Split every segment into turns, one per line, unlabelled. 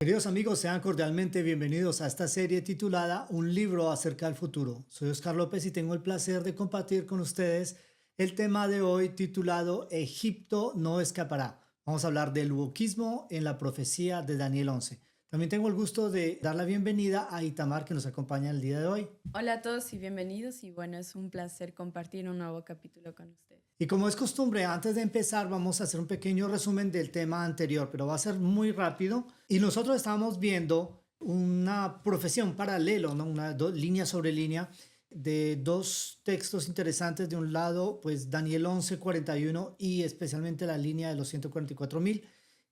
Queridos amigos, sean cordialmente bienvenidos a esta serie titulada Un libro acerca del futuro. Soy Oscar López y tengo el placer de compartir con ustedes el tema de hoy titulado Egipto no escapará. Vamos a hablar del wokismo en la profecía de Daniel 11. También tengo el gusto de dar la bienvenida a Itamar, que nos acompaña el día de hoy.
Hola a todos y bienvenidos, y bueno, es un placer compartir un nuevo capítulo con ustedes.
Y como es costumbre, antes de empezar vamos a hacer un pequeño resumen del tema anterior, pero va a ser muy rápido. Y nosotros estábamos viendo una profesión, un paralelo, ¿no? Línea sobre línea de dos textos interesantes. De un lado, pues Daniel 11:41 y especialmente la línea de los 144,000.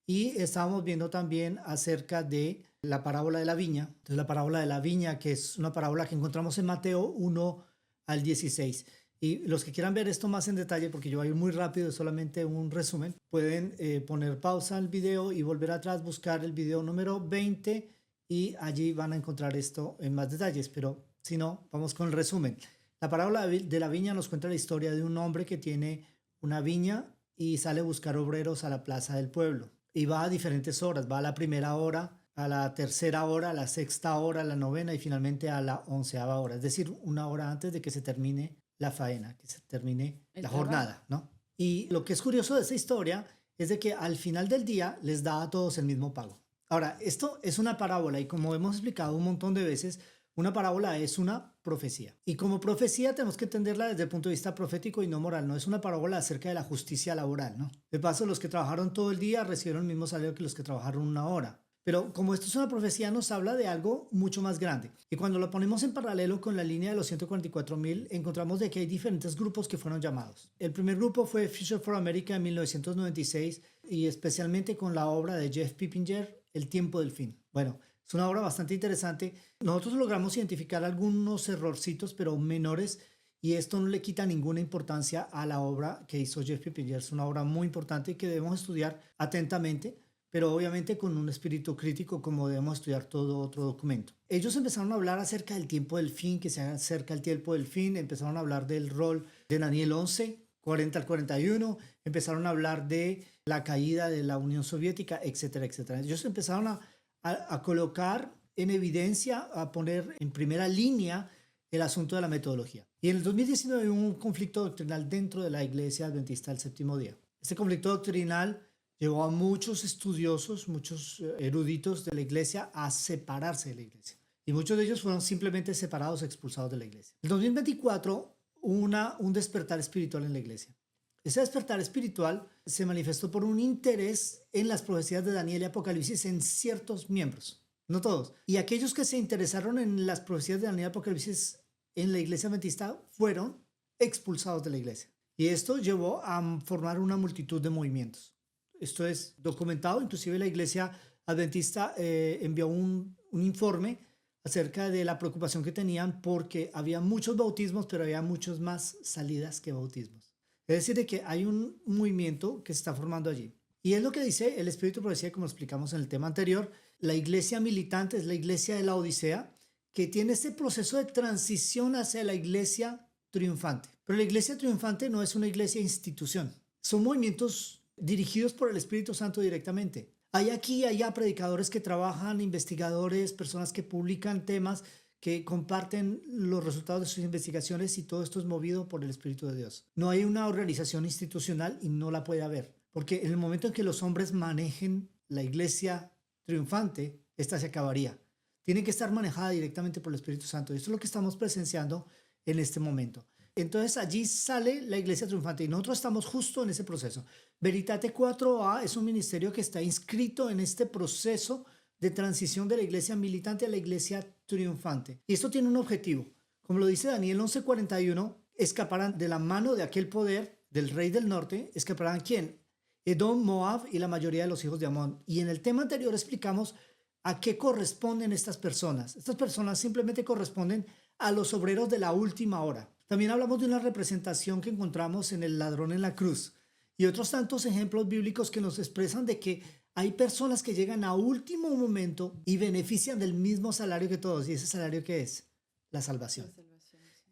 Y estábamos viendo también acerca de la parábola de la viña. Entonces, la parábola de la viña, que es una parábola que encontramos en Mateo 1 al 16. Y los que quieran ver esto más en detalle, porque yo voy a ir muy rápido, es solamente un resumen, pueden poner pausa al video y volver atrás, buscar el video número 20 y allí van a encontrar esto en más detalles. Pero si no, vamos con el resumen. La parábola de la viña nos cuenta la historia de un hombre que tiene una viña y sale a buscar obreros a la plaza del pueblo. Y va a diferentes horas, va a la primera hora, a la tercera hora, a la sexta hora, a la novena y finalmente a la 11ª hora. Es decir, una hora antes de que se termine la faena, que se termine la jornada, ¿no? Y lo que es curioso de esta historia es de que al final del día les da a todos el mismo pago. Ahora, esto es una parábola y como hemos explicado un montón de veces, una parábola es una profecía. Y como profecía tenemos que entenderla desde el punto de vista profético y no moral. No es una parábola acerca de la justicia laboral, ¿no? De paso, los que trabajaron todo el día recibieron el mismo salario que los que trabajaron una hora. Pero como esto es una profecía, nos habla de algo mucho más grande. Y cuando lo ponemos en paralelo con la línea de los 144,000, encontramos de que hay diferentes grupos que fueron llamados. El primer grupo fue Future for America en 1996 y especialmente con la obra de Jeff Pippinger, El tiempo del fin. Bueno, es una obra bastante interesante. Nosotros logramos identificar algunos errorcitos, pero menores, y esto no le quita ninguna importancia a la obra que hizo Jeff Pippinger. Es una obra muy importante que debemos estudiar atentamente, pero obviamente con un espíritu crítico, como debemos estudiar todo otro documento. Ellos empezaron a hablar acerca del tiempo del fin, que se acerca el tiempo del fin, empezaron a hablar del rol de Daniel 11:40 al 41, empezaron a hablar de la caída de la Unión Soviética, etcétera, etcétera. Ellos empezaron a colocar en evidencia, a poner en primera línea el asunto de la metodología. Y en el 2019 hubo un conflicto doctrinal dentro de la Iglesia Adventista del Séptimo Día. Este conflicto doctrinal llevó a muchos estudiosos, muchos eruditos de la iglesia a separarse de la iglesia. Y muchos de ellos fueron simplemente separados, expulsados de la iglesia. En 2024 hubo un despertar espiritual en la iglesia. Ese despertar espiritual se manifestó por un interés en las profecías de Daniel y Apocalipsis en ciertos miembros, no todos. Y aquellos que se interesaron en las profecías de Daniel y Apocalipsis en la iglesia adventista fueron expulsados de la iglesia. Y esto llevó a formar una multitud de movimientos. Esto es documentado, inclusive la iglesia adventista envió un informe acerca de la preocupación que tenían porque había muchos bautismos, pero había muchos más salidas que bautismos. Es decir, de que hay un movimiento que se está formando allí. Y es lo que dice el Espíritu de Profecía, como explicamos en el tema anterior. La iglesia militante es la iglesia de la Odisea, que tiene este proceso de transición hacia la iglesia triunfante. Pero la iglesia triunfante no es una iglesia institución. Son movimientos dirigidos por el Espíritu Santo directamente. Hay aquí y allá predicadores que trabajan, investigadores, personas que publican temas, que comparten los resultados de sus investigaciones, y todo esto es movido por el Espíritu de Dios. No hay una organización institucional y no la puede haber, porque en el momento en que los hombres manejen la iglesia triunfante, esta se acabaría. Tiene que estar manejada directamente por el Espíritu Santo. Y esto es lo que estamos presenciando en este momento. Entonces allí sale la iglesia triunfante y nosotros estamos justo en ese proceso. Veritate 4A es un ministerio que está inscrito en este proceso de transición de la iglesia militante a la iglesia triunfante. Y esto tiene un objetivo. Como lo dice Daniel 11:41, escaparán de la mano de aquel poder del rey del norte. ¿Escaparán quién? Edom, Moab y la mayoría de los hijos de Amón. Y en el tema anterior explicamos a qué corresponden estas personas. Estas personas simplemente corresponden a los obreros de la última hora. También hablamos de una representación que encontramos en el ladrón en la cruz y otros tantos ejemplos bíblicos que nos expresan de que hay personas que llegan a último momento y benefician del mismo salario que todos. ¿Y ese salario qué es? La salvación.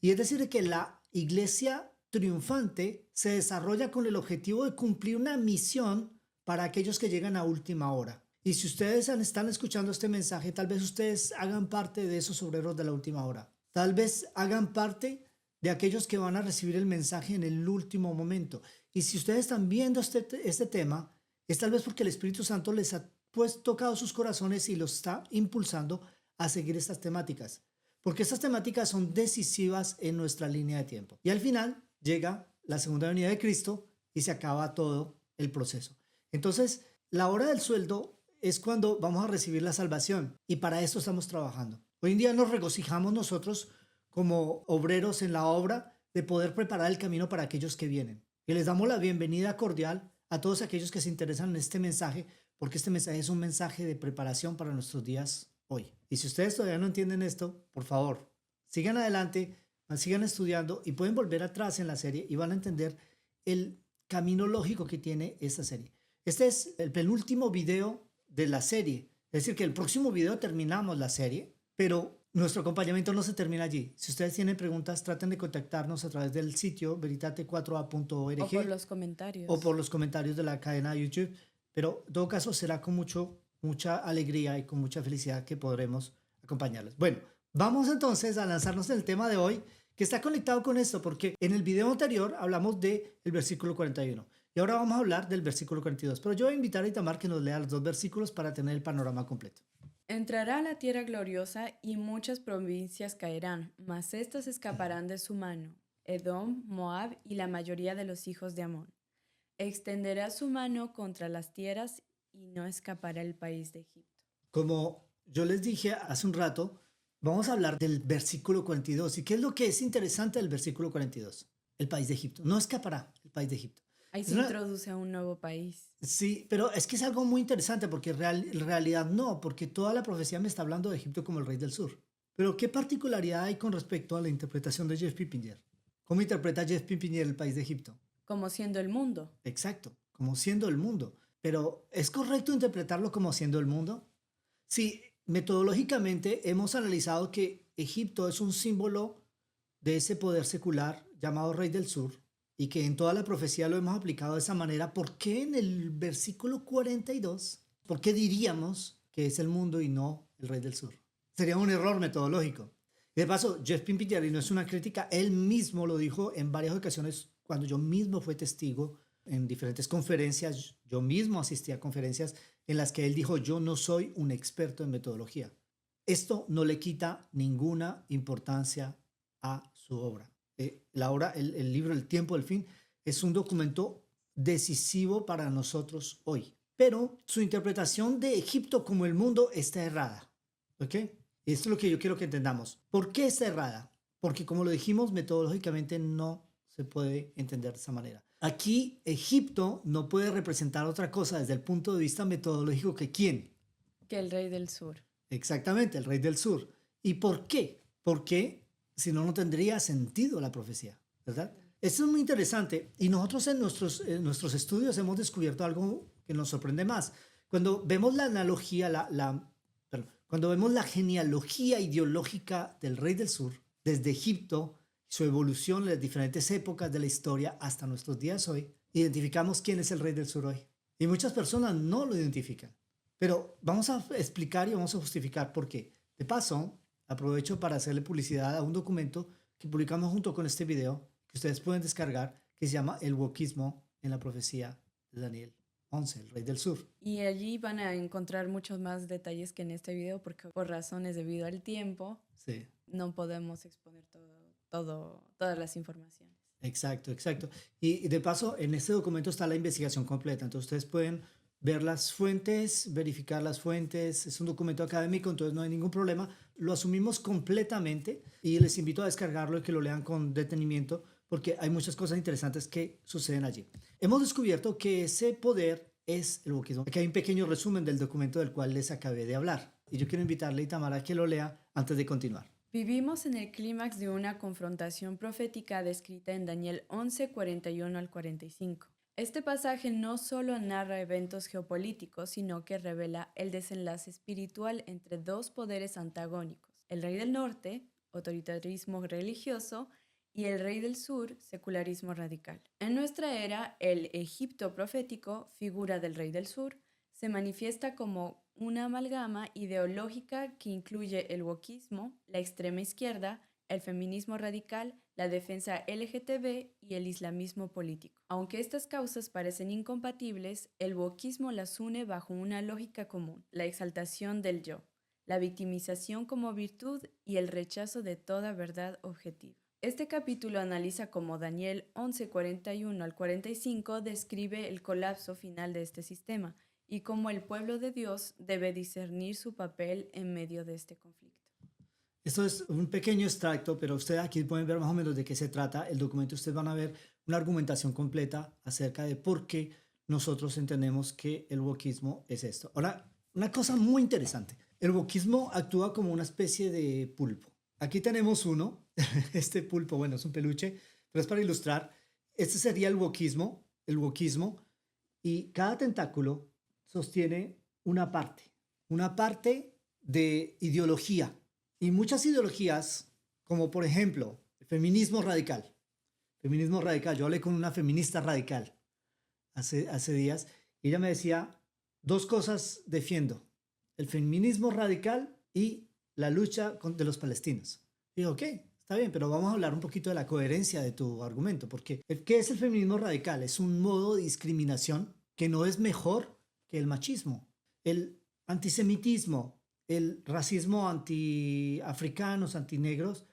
Y es decir, que la iglesia triunfante se desarrolla con el objetivo de cumplir una misión para aquellos que llegan a última hora. Y si ustedes están escuchando este mensaje, tal vez ustedes hagan parte de esos obreros de la última hora. Tal vez hagan parte de aquellos que van a recibir el mensaje en el último momento. Y si ustedes están viendo este tema, es tal vez porque el Espíritu Santo les ha tocado sus corazones y los está impulsando a seguir estas temáticas. Porque estas temáticas son decisivas en nuestra línea de tiempo. Y al final llega la segunda venida de Cristo y se acaba todo el proceso. Entonces, la hora del sueldo es cuando vamos a recibir la salvación y para esto estamos trabajando. Hoy en día nos regocijamos nosotros como obreros en la obra de poder preparar el camino para aquellos que vienen. Y les damos la bienvenida cordial a todos aquellos que se interesan en este mensaje, porque este mensaje es un mensaje de preparación para nuestros días hoy. Y si ustedes todavía no entienden esto, por favor, sigan adelante, sigan estudiando y pueden volver atrás en la serie y van a entender el camino lógico que tiene esta serie. Este es el penúltimo video de la serie. Es decir, que el próximo video terminamos la serie, pero nuestro acompañamiento no se termina allí. Si ustedes tienen preguntas, traten de contactarnos a través del sitio veritate4a.org
O por los comentarios.
o por los comentarios de la cadena de YouTube. Pero en todo caso será con mucha alegría y con mucha felicidad que podremos acompañarles. Bueno, vamos entonces a lanzarnos en el tema de hoy, que está conectado con esto, porque en el video anterior hablamos del versículo 41 y ahora vamos a hablar del versículo 42. Pero yo voy a invitar a Itamar que nos lea los dos versículos para tener el panorama completo.
Entrará a la tierra gloriosa y muchas provincias caerán, mas éstas escaparán de su mano, Edom, Moab y la mayoría de los hijos de Amón. Extenderá su mano contra las tierras y no escapará el país de Egipto.
Como yo les dije hace un rato, vamos a hablar del versículo 42. ¿Y qué es lo que es interesante del versículo 42? El país de Egipto. No escapará el país de Egipto.
Ahí se introduce a un nuevo país.
Sí, pero es que es algo muy interesante porque en realidad no, porque toda la profecía me está hablando de Egipto como el rey del sur. Pero ¿qué particularidad hay con respecto a la interpretación de Jeff Pipinger? ¿Cómo interpreta Jeff Pipinger el país de Egipto?
Como siendo el mundo.
Exacto, como siendo el mundo. Pero ¿es correcto interpretarlo como siendo el mundo? Sí, metodológicamente hemos analizado que Egipto es un símbolo de ese poder secular llamado rey del sur y que en toda la profecía lo hemos aplicado de esa manera. ¿Por qué en el versículo 42? ¿Por qué diríamos que es el mundo y no el rey del sur? Sería un error metodológico. Y de paso, Jeff Pimpinelli, y no es una crítica, él mismo lo dijo en varias ocasiones cuando yo mismo fui testigo en diferentes conferencias. Yo mismo asistí a conferencias en las que él dijo, yo no soy un experto en metodología. Esto no le quita ninguna importancia a su obra. El libro El tiempo del fin es un documento decisivo para nosotros hoy. Pero su interpretación de Egipto como el mundo está errada. ¿Ok? Esto es lo que yo quiero que entendamos. ¿Por qué está errada? Porque como lo dijimos, metodológicamente no se puede entender de esa manera. Aquí Egipto no puede representar otra cosa desde el punto de vista metodológico que ¿quién?
Que el rey del sur.
Exactamente, el rey del sur. ¿Y por qué? Porque si no, no tendría sentido la profecía, ¿verdad? Esto es muy interesante y nosotros en nuestros estudios hemos descubierto algo que nos sorprende más. Cuando vemos la analogía, cuando vemos la genealogía ideológica del rey del sur, desde Egipto, su evolución en las diferentes épocas de la historia hasta nuestros días hoy, identificamos quién es el rey del sur hoy. Y muchas personas no lo identifican. Pero vamos a explicar y vamos a justificar por qué. De paso, aprovecho para hacerle publicidad a un documento que publicamos junto con este video, que ustedes pueden descargar, que se llama El wokismo en la profecía de Daniel 11, el rey del sur.
Y allí van a encontrar muchos más detalles que en este video, porque por razones debido al tiempo,
sí,
no podemos exponer todas las informaciones.
Exacto, exacto. Y de paso, en este documento está la investigación completa, entonces ustedes pueden ver las fuentes, verificar las fuentes. Es un documento académico, entonces no hay ningún problema. Lo asumimos completamente y les invito a descargarlo y que lo lean con detenimiento porque hay muchas cosas interesantes que suceden allí. Hemos descubierto que ese poder es el wokismo. Aquí hay un pequeño resumen del documento del cual les acabé de hablar y yo quiero invitarle a Itamar a que lo lea antes de continuar.
Vivimos en el clímax de una confrontación profética descrita en Daniel 11, 41 al 45. Este pasaje no solo narra eventos geopolíticos, sino que revela el desenlace espiritual entre dos poderes antagónicos, el rey del norte, autoritarismo religioso, y el rey del sur, secularismo radical. En nuestra era, el Egipto profético, figura del rey del sur, se manifiesta como una amalgama ideológica que incluye el wokismo, la extrema izquierda, el feminismo radical, la defensa LGTB y el islamismo político. Aunque estas causas parecen incompatibles, el wokismo las une bajo una lógica común, la exaltación del yo, la victimización como virtud y el rechazo de toda verdad objetiva. Este capítulo analiza cómo Daniel 11:41 al 45 describe el colapso final de este sistema y cómo el pueblo de Dios debe discernir su papel en medio de este conflicto.
Esto es un pequeño extracto, pero ustedes aquí pueden ver más o menos de qué se trata el documento. Ustedes van a ver una argumentación completa acerca de por qué nosotros entendemos que el wokismo es esto. Ahora, una cosa muy interesante. El wokismo actúa como una especie de pulpo. Aquí tenemos uno. Este pulpo, bueno, es un peluche, pero es para ilustrar. Este sería el wokismo, y cada tentáculo sostiene una parte de ideología. Y muchas ideologías, como por ejemplo el feminismo radical. Yo hablé con una feminista radical hace días y ella me decía, dos cosas defiendo, el feminismo radical y la lucha de los palestinos. Y digo, ok, está bien, pero vamos a hablar un poquito de la coherencia de tu argumento, porque ¿qué es el feminismo radical? Es un modo de discriminación que no es mejor que el machismo. El antisemitismo, el racismo anti-africanos, anti-negros,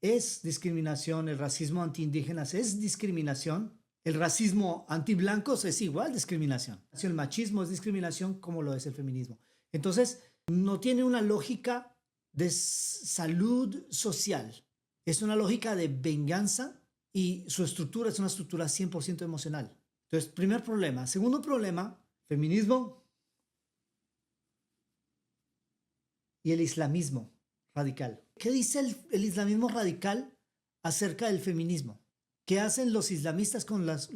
es discriminación. El racismo anti-indígenas es discriminación. El racismo anti-blancos es igual discriminación. El machismo es discriminación como lo es el feminismo. Entonces, no tiene una lógica de salud social. Es una lógica de venganza y su estructura es una estructura 100% emocional. Entonces, primer problema. Segundo problema, feminismo y el islamismo radical. ¿Qué dice el islamismo radical acerca del feminismo? ¿Qué hacen los islamistas con las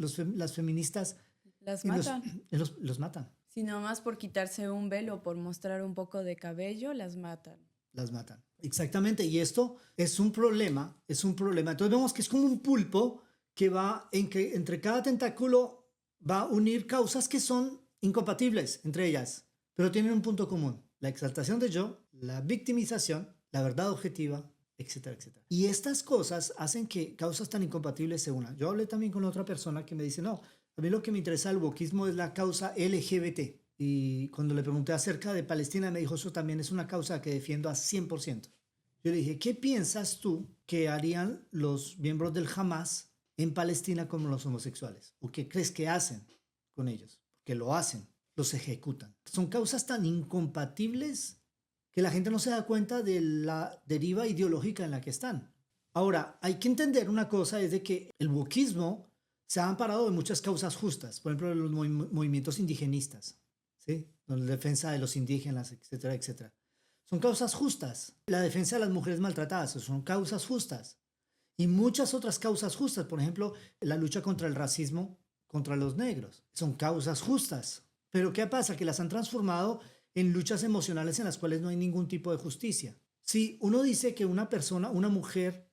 feministas?
Las matan.
Los matan.
Si nomás por quitarse un velo, por mostrar un poco de cabello, las matan.
Las matan. Exactamente. Y esto es un problema. Entonces vemos que es como un pulpo que va entre cada tentáculo va a unir causas que son incompatibles entre ellas, pero tienen un punto común. La exaltación del yo, la victimización, la verdad objetiva, etcétera, etcétera. Y estas cosas hacen que causas tan incompatibles se unan. Yo hablé también con otra persona que me dice, no, a mí lo que me interesa del wokismo es la causa LGBT. Y cuando le pregunté acerca de Palestina, me dijo, eso también es una causa que defiendo a 100%. Yo le dije, ¿qué piensas tú que harían los miembros del Hamas en Palestina con los homosexuales? ¿O qué crees que hacen con ellos? Porque lo hacen, los ejecutan. Son causas tan incompatibles que la gente no se da cuenta de la deriva ideológica en la que están. Ahora, hay que entender una cosa, es de que el wokismo se ha amparado en muchas causas justas, por ejemplo, los movimientos indigenistas, ¿sí? La defensa de los indígenas, etcétera, etcétera. Son causas justas. La defensa de las mujeres maltratadas son causas justas. Y muchas otras causas justas, por ejemplo, la lucha contra el racismo contra los negros, son causas justas. Pero ¿qué pasa? Que las han transformado en luchas emocionales en las cuales no hay ningún tipo de justicia. Si uno dice que a una mujer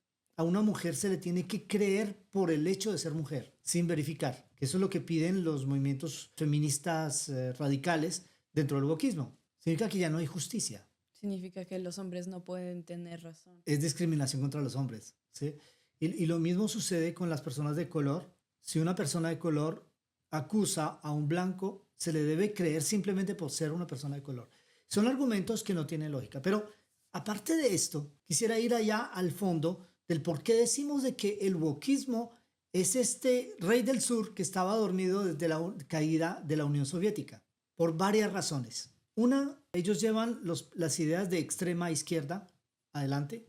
se le tiene que creer por el hecho de ser mujer, sin verificar, que eso es lo que piden los movimientos feministas radicales dentro del wokismo, significa que ya no hay justicia.
Significa que los hombres no pueden tener razón.
Es discriminación contra los hombres, ¿sí? Y lo mismo sucede con las personas de color. Si una persona de color acusa a un blanco, se le debe creer simplemente por ser una persona de color. Son argumentos que no tienen lógica. Pero aparte de esto, quisiera ir allá al fondo del por qué decimos de que el wokismo es este rey del sur que estaba dormido desde la caída de la Unión Soviética, por varias razones. Una, ellos llevan las ideas de extrema izquierda adelante.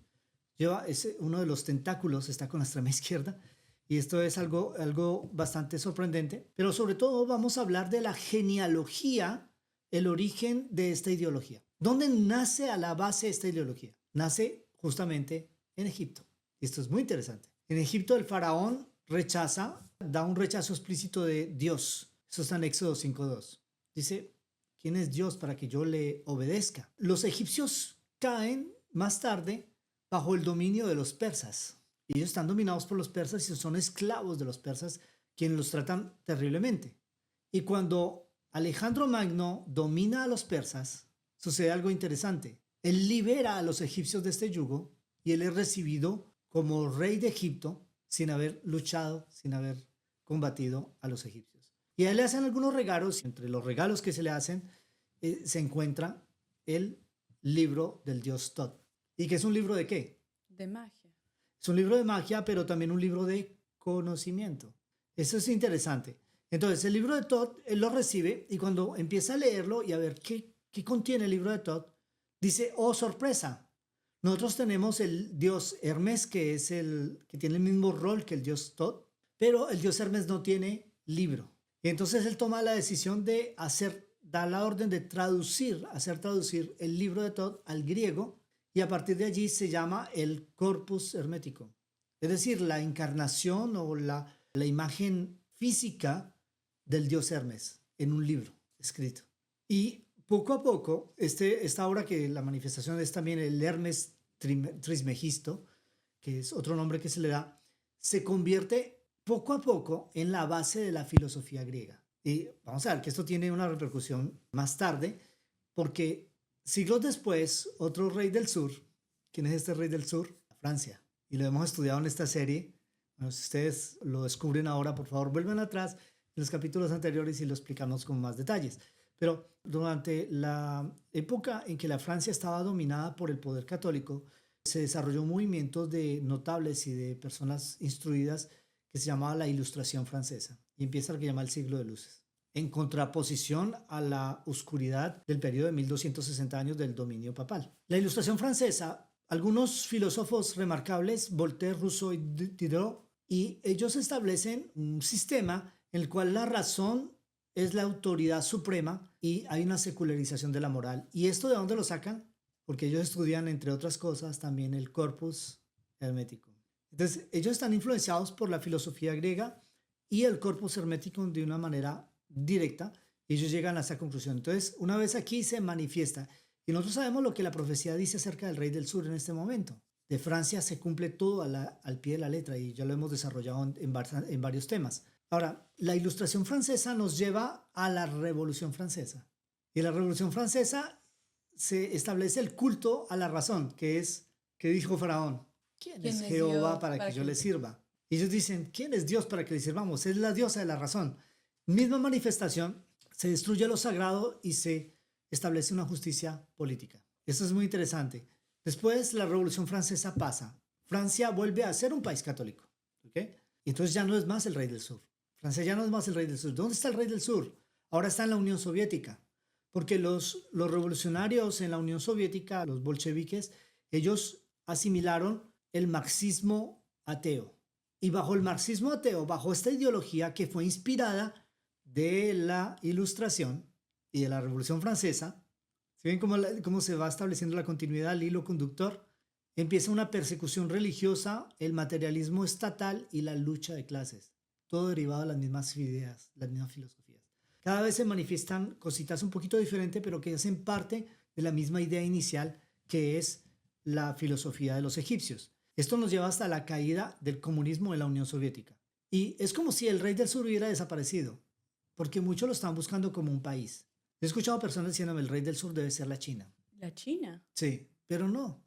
Uno de los tentáculos está con la extrema izquierda. Y esto es algo bastante sorprendente. Pero sobre todo vamos a hablar de la genealogía, el origen de esta ideología. ¿Dónde nace a la base esta ideología? Nace justamente en Egipto. Y esto es muy interesante. En Egipto el faraón da un rechazo explícito de Dios. Eso está en Éxodo 5:2. Dice, ¿quién es Dios para que yo le obedezca? Los egipcios caen más tarde bajo el dominio de los persas. Y ellos están dominados por los persas y son esclavos de los persas, quienes los tratan terriblemente. Y cuando Alejandro Magno domina a los persas, sucede algo interesante. Él libera a los egipcios de este yugo y él es recibido como rey de Egipto sin haber luchado, sin haber combatido a los egipcios. Y a él le hacen algunos regalos. Entre los regalos que se le hacen se encuentra el libro del dios Tot. ¿Y qué es un libro de qué?
De magia.
Es un libro de magia, pero también un libro de conocimiento. Eso es interesante. Entonces, el libro de Tot, él lo recibe y cuando empieza a leerlo y a ver qué contiene el libro de Tot, dice, oh, sorpresa. Nosotros tenemos el dios Hermes, que es que tiene el mismo rol que el dios Tot, pero el dios Hermes no tiene libro. Y entonces él toma la decisión de da la orden de hacer traducir el libro de Tot al griego, y a partir de allí se llama el Corpus Hermético. Es decir, la encarnación o la imagen física del dios Hermes en un libro escrito. Y poco a poco, esta obra, que la manifestación es también el Hermes Trismegisto, que es otro nombre que se le da, se convierte poco a poco en la base de la filosofía griega. Y vamos a ver que esto tiene una repercusión más tarde, porque siglos después, otro rey del sur, ¿quién es este rey del sur? Francia. Y lo hemos estudiado en esta serie. Bueno, si ustedes lo descubren ahora, por favor, vuelvan atrás en los capítulos anteriores y lo explicamos con más detalles. Pero durante la época en que la Francia estaba dominada por el poder católico, se desarrolló un movimiento de notables y de personas instruidas que se llamaba la Ilustración Francesa, y empieza lo que llama el Siglo de Luces, en contraposición a la oscuridad del periodo de 1260 años del dominio papal. La Ilustración Francesa, algunos filósofos remarcables, Voltaire, Rousseau y Diderot, y ellos establecen un sistema en el cual la razón es la autoridad suprema y hay una secularización de la moral. ¿Y esto de dónde lo sacan? Porque ellos estudian, entre otras cosas, también el corpus hermético. Entonces, ellos están influenciados por la filosofía griega y el corpus hermético de una manera directa, y ellos llegan a esa conclusión. Entonces, una vez aquí se manifiesta, y nosotros sabemos lo que la profecía dice acerca del rey del sur en este momento. De Francia se cumple todo al pie de la letra, y ya lo hemos desarrollado en varios temas. Ahora, la Ilustración Francesa nos lleva a la Revolución Francesa. Y en la Revolución Francesa se establece el culto a la razón, que dijo Faraón: ¿quién es Jehová para que yo le sirva? Y ellos dicen: ¿quién es Dios para que le sirvamos? Es la diosa de la razón. Misma manifestación, se destruye lo sagrado y se establece una justicia política. Esto es muy interesante. Después, la Revolución Francesa pasa. Francia vuelve a ser un país católico. ¿Okay? Y entonces ya no es más el rey del sur. Francia ya no es más el rey del sur. ¿Dónde está el rey del sur? Ahora está en la Unión Soviética. Porque los revolucionarios en la Unión Soviética, los bolcheviques, ellos asimilaron el marxismo ateo. Y bajo el marxismo ateo, bajo esta ideología que fue inspirada de la Ilustración y de la Revolución Francesa, ¿se ven cómo se va estableciendo la continuidad, el hilo conductor? Empieza una persecución religiosa, el materialismo estatal y la lucha de clases. Todo derivado de las mismas ideas, las mismas filosofías. Cada vez se manifiestan cositas un poquito diferentes, pero que hacen parte de la misma idea inicial, que es la filosofía de los egipcios. Esto nos lleva hasta la caída del comunismo en la Unión Soviética. Y es como si el rey del sur hubiera desaparecido, porque muchos lo están buscando como un país. He escuchado personas diciéndome: el rey del sur debe ser la China.
¿La China?
Sí, pero no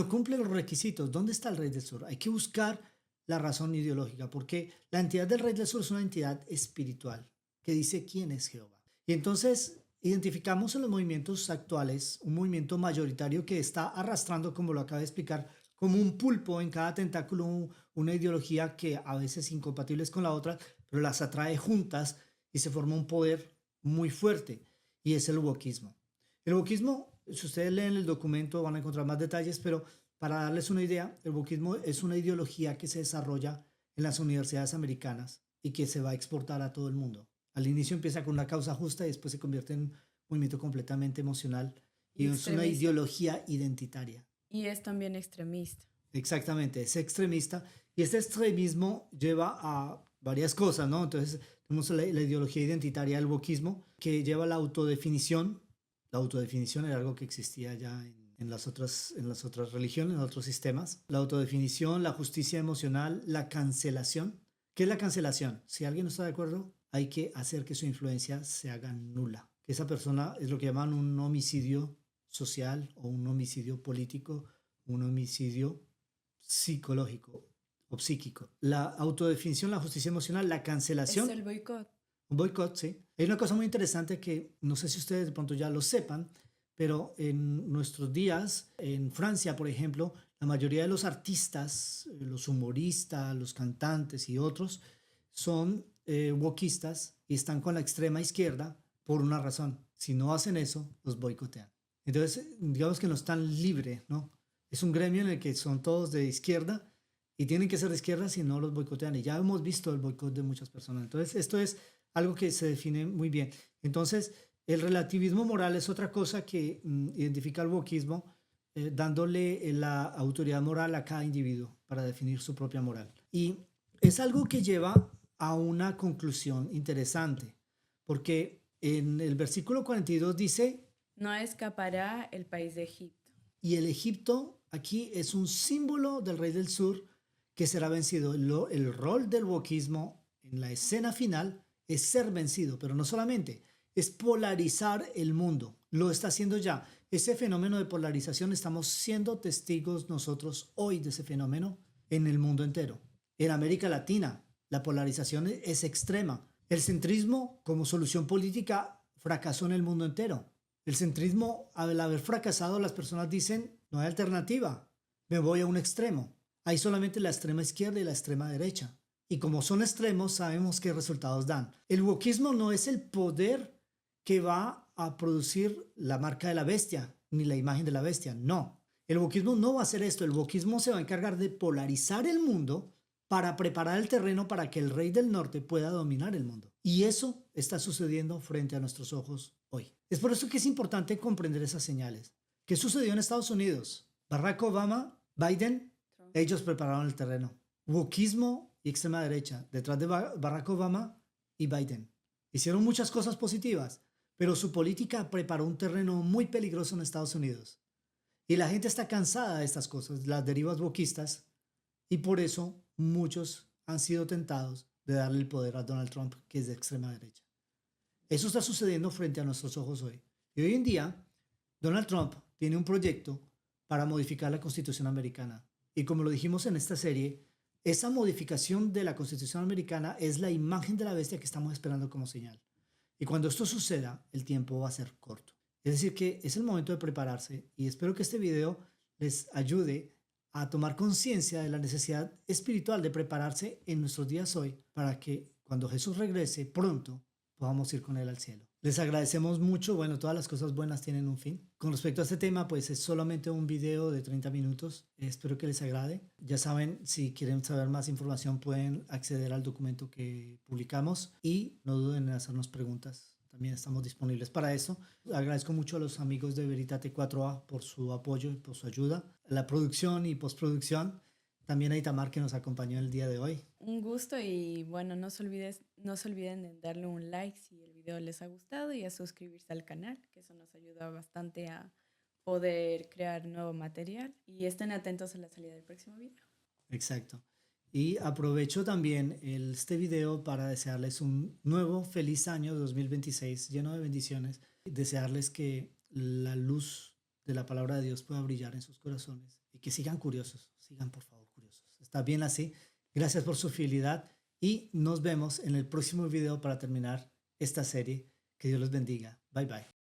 cumple los requisitos. ¿Dónde está el rey del sur? Hay que buscar la razón ideológica, porque la entidad del rey del sur es una entidad espiritual que dice quién es Jehová. Y entonces identificamos en los movimientos actuales un movimiento mayoritario que está arrastrando, como lo acabo de explicar, como un pulpo en cada tentáculo, una ideología que a veces es incompatible con la otra, pero las atrae juntas y se forma un poder muy fuerte, y es el wokismo. El wokismo, si ustedes leen el documento van a encontrar más detalles, pero para darles una idea, el wokismo es una ideología que se desarrolla en las universidades americanas y que se va a exportar a todo el mundo. Al inicio empieza con una causa justa y después se convierte en un movimiento completamente emocional y es una ideología identitaria.
Y es también extremista.
Exactamente, es extremista, y este extremismo lleva a varias cosas, ¿no? Entonces tenemos la ideología identitaria del wokismo, que lleva a la autodefinición. La autodefinición era algo que existía ya en las otras religiones, en otros sistemas. La autodefinición, la justicia emocional, la cancelación. ¿Qué es la cancelación? Si alguien no está de acuerdo, hay que hacer que su influencia se haga nula. Que esa persona es lo que llaman un homicidio social o un homicidio político, un homicidio psicológico o psíquico. La autodefinición, la justicia emocional, la
Es
cancelación,
el boicot.
un boicot, sí. Hay una cosa muy interesante que no sé si ustedes de pronto ya lo sepan, pero en nuestros días, en Francia, por ejemplo, la mayoría de los artistas, los humoristas, los cantantes y otros, son wokistas y están con la extrema izquierda por una razón. Si no hacen eso, los boicotean. Entonces, digamos que no están libres, ¿no? Es un gremio en el que son todos de izquierda y tienen que ser de izquierda si no los boicotean. Y ya hemos visto el boicot de muchas personas. Entonces, esto es algo que se define muy bien. Entonces, el relativismo moral es otra cosa que identifica el wokismo, dándole la autoridad moral a cada individuo para definir su propia moral. Y es algo que lleva a una conclusión interesante, porque en el versículo 42 dice,
No escapará el país de Egipto.
y el Egipto aquí es un símbolo del rey del sur que será vencido. El rol del wokismo en la escena final es ser vencido, pero no solamente, es polarizar el mundo. Lo está haciendo ya. Ese fenómeno de polarización, estamos siendo testigos nosotros hoy de ese fenómeno en el mundo entero. En América Latina, la polarización es extrema. El centrismo como solución política fracasó en el mundo entero. El centrismo, al haber fracasado, las personas dicen, no hay alternativa, me voy a un extremo. Hay solamente la extrema izquierda y la extrema derecha. Y como son extremos, sabemos qué resultados dan. El wokismo no es el poder que va a producir la marca de la bestia, ni la imagen de la bestia, no. El wokismo no va a hacer esto. El wokismo se va a encargar de polarizar el mundo para preparar el terreno para que el rey del norte pueda dominar el mundo. Y eso está sucediendo frente a nuestros ojos hoy. Es por eso que es importante comprender esas señales. ¿Qué sucedió en Estados Unidos? Barack Obama, Biden, ellos prepararon el terreno. Wokismo y extrema derecha, detrás de Barack Obama y Biden. Hicieron muchas cosas positivas, pero su política preparó un terreno muy peligroso en Estados Unidos. Y la gente está cansada de estas cosas, las derivas wokistas, y por eso muchos han sido tentados de darle el poder a Donald Trump, que es de extrema derecha. Eso está sucediendo frente a nuestros ojos hoy. Y hoy en día, Donald Trump tiene un proyecto para modificar la Constitución americana. Y como lo dijimos en esta serie, esa modificación de la Constitución americana es la imagen de la bestia que estamos esperando como señal. Y cuando esto suceda, el tiempo va a ser corto. Es decir, que es el momento de prepararse y espero que este video les ayude a tomar conciencia de la necesidad espiritual de prepararse en nuestros días hoy para que cuando Jesús regrese pronto podamos ir con Él al cielo. Les agradecemos mucho. Bueno, todas las cosas buenas tienen un fin. Con respecto a este tema, pues es solamente un video de 30 minutos. Espero que les agrade. Ya saben, si quieren saber más información pueden acceder al documento que publicamos y no duden en hacernos preguntas. También estamos disponibles para eso. Agradezco mucho a los amigos de Veritate 4A por su apoyo y por su ayuda. La producción y postproducción. También a Itamar que nos acompañó el día de hoy.
Un gusto y bueno, no se olviden de darle un like si el video les ha gustado y a suscribirse al canal, que eso nos ayuda bastante a poder crear nuevo material. Y estén atentos a la salida del próximo video.
Exacto. Y aprovecho también este video para desearles un nuevo feliz año 2026 lleno de bendiciones. Desearles que la luz de la palabra de Dios pueda brillar en sus corazones y que sigan curiosos. Sigan por favor curiosos. Está bien así. Gracias por su fidelidad y nos vemos en el próximo video para terminar esta serie. Que Dios los bendiga. Bye bye.